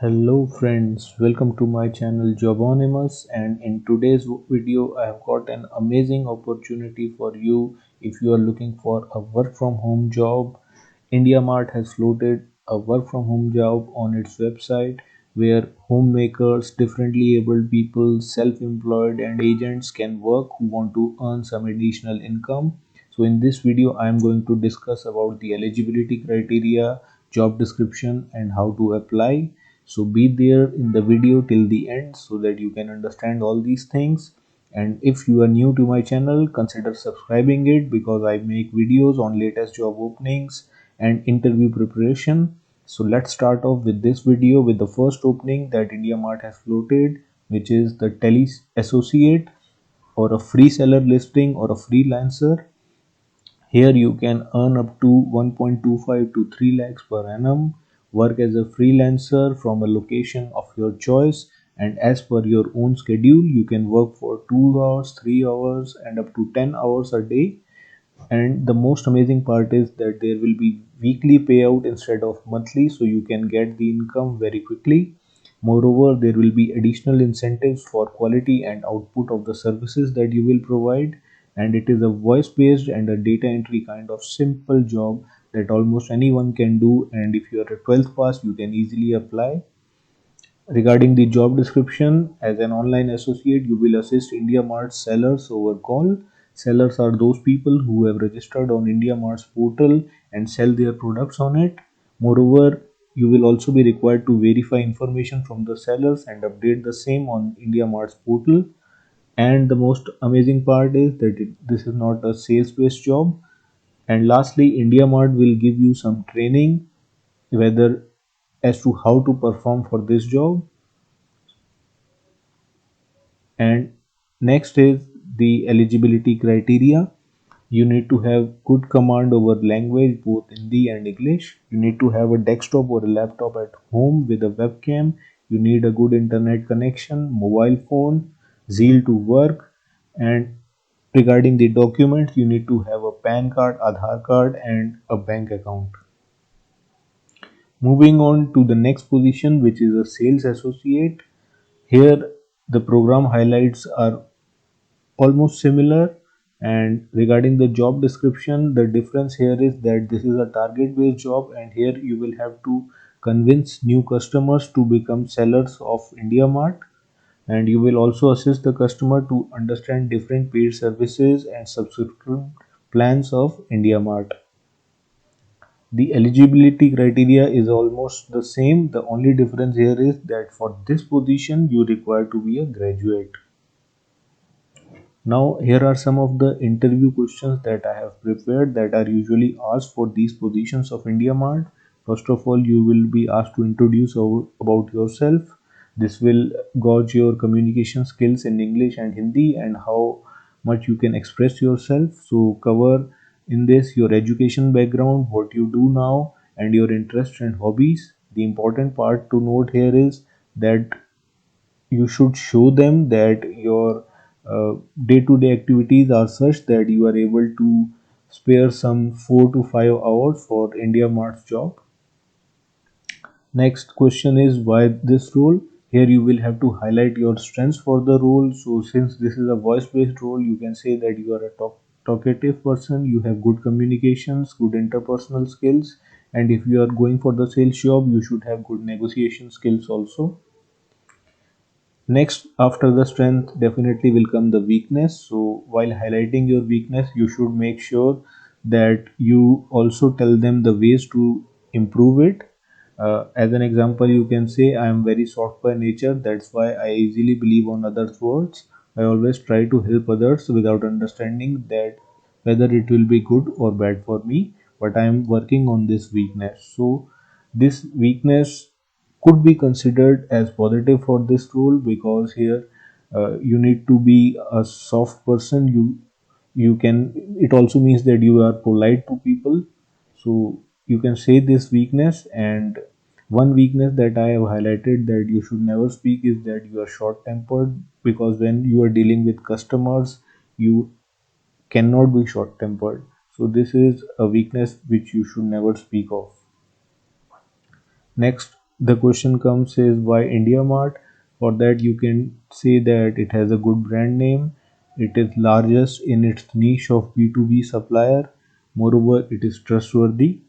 Hello friends, welcome to my channel Jobonimus, and in today's video I have got an amazing opportunity for you. If you are looking for a work from home job, IndiaMart has floated a work from home job on its website where homemakers, differently abled people, self-employed and agents can work who want to earn some additional income. So in this video I am going to discuss about the eligibility criteria, job description and how to apply. So be there in the video till the end so that you can understand all these things. And if you are new to my channel, consider subscribing it because I make videos on latest job openings and interview preparation. So let's start off with this video with the first opening that IndiaMart has floated, which is the tele associate or a free seller listing or a freelancer. Here you can earn up to 1.25 to 3 lakhs per annum, work as a freelancer from a location of your choice, and as per your own schedule, you can work for 2 hours, 3 hours, and up to 10 hours a day. And the most amazing part is that there will be weekly payout instead of monthly, so you can get the income very quickly. Moreover, there will be additional incentives for quality and output of the services that you will provide. And it is a voice based and a data entry kind of simple job that almost anyone can do. And if you are a 12th pass, you can easily apply. Regarding the job description, as an online associate, you will assist IndiaMart sellers over call. Sellers are those people who have registered on IndiaMart's portal and sell their products on it. Moreover, you will also be required to verify information from the sellers and update the same on IndiaMart's portal. And the most amazing part is that this is not a sales based job. And lastly, IndiaMart will give you some training whether as to how to perform for this job. And next is the eligibility criteria. You need to have good command over language, both Hindi and English. You need to have a desktop or a laptop at home with a webcam. You need a good internet connection, mobile phone, zeal to work. And regarding the documents, you need to have a PAN card, Aadhaar card, and a bank account. Moving on to the next position, which is a sales associate. Here, the program highlights are almost similar, and regarding the job description, the difference here is that this is a target based job, and here you will have to convince new customers to become sellers of IndiaMart, and you will also assist the customer to understand different paid services and subscription plans of IndiaMart. The eligibility criteria is almost the same. The only difference here is that for this position you require to be a graduate. Now, here are some of the interview questions that I have prepared that are usually asked for these positions of IndiaMart. First of all, you will be asked to introduce about yourself. This will gauge your communication skills in English and Hindi and how much you can express yourself. So, cover in this your education background, what you do now, and your interests and hobbies. The important part to note here is that you should show them that your day-to-day activities are such that you are able to spare some 4 to 5 hours for India Mart's job. Next question is why this role. Here you will have to highlight your strengths for the role. So since this is a voice-based role, you can say that you are a talkative person, you have good communications, good interpersonal skills, and if you are going for the sales job, you should have good negotiation skills also. Next, after the strength, definitely will come the weakness. So, while highlighting your weakness, you should make sure that you also tell them the ways to improve it. As an example, you can say, I am very soft by nature, that's why I easily believe on others' words. I always try to help others without understanding that whether it will be good or bad for me, but I am working on this weakness. So, this weakness could be considered as positive for this role because here you need to be a soft person. You can, it also means that you are polite to people, so you can say this weakness. And one weakness that I have highlighted that you should never speak is that you are short tempered, because when you are dealing with customers you cannot be short tempered. So this is a weakness which you should never speak of. Next, The question comes is why India Mart? For that you can say that it has a good brand name, it is largest in its niche of B2B supplier, moreover it is trustworthy.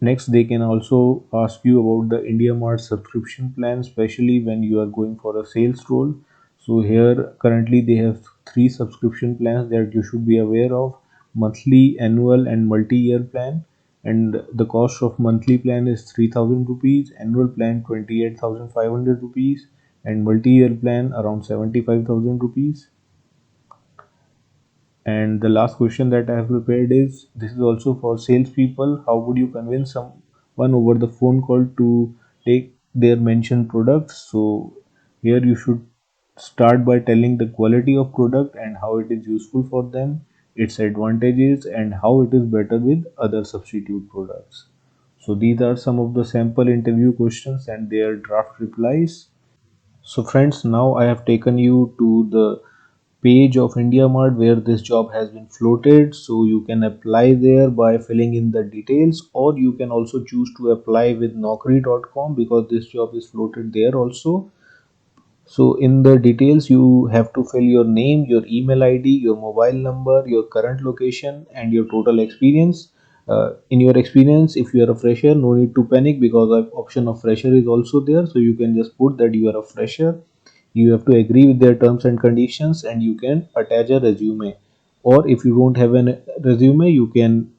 Next, they can also ask you about the India Mart subscription plan, especially when you are going for a sales role. So here currently they have three subscription plans that you should be aware of: monthly, annual, and multi-year plan. And the cost of monthly plan is 3,000 rupees, annual plan 28,500 rupees, and multi-year plan around 75,000 rupees. And the last question that I have prepared is, this is also for salespeople. How would you convince someone over the phone call to take their mentioned products? So here you should start by telling the quality of product and how it is useful for them, its advantages, and how it is better with other substitute products. So these are some of the sample interview questions and their draft replies. So friends, now I have taken you to the page of India Mart where this job has been floated. So you can apply there by filling in the details, or you can also choose to apply with Naukri.com because this job is floated there also. So in the details, you have to fill your name, your email ID, your mobile number, your current location, and your total experience. In your experience, if you are a fresher, no need to panic because the option of fresher is also there. So you can just put that you are a fresher. You have to agree with their terms and conditions, and you can attach a resume. Or if you don't have a resume, you can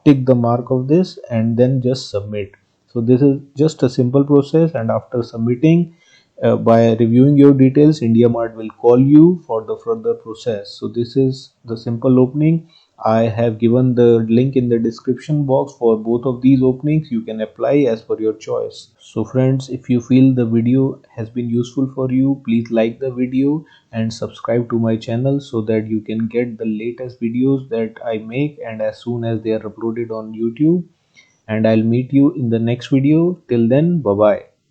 tick the mark of this and then just submit. So this is just a simple process, and after submitting, by reviewing your details, India Mart will call you for the further process. So this is the simple opening. I have given the link in the description box for both of these openings. You can apply as per your choice. So friends, if you feel the video has been useful for you, please like the video and subscribe to my channel so that you can get the latest videos that I make and as soon as they are uploaded on YouTube. And I'll meet you in the next video. Till then, bye bye.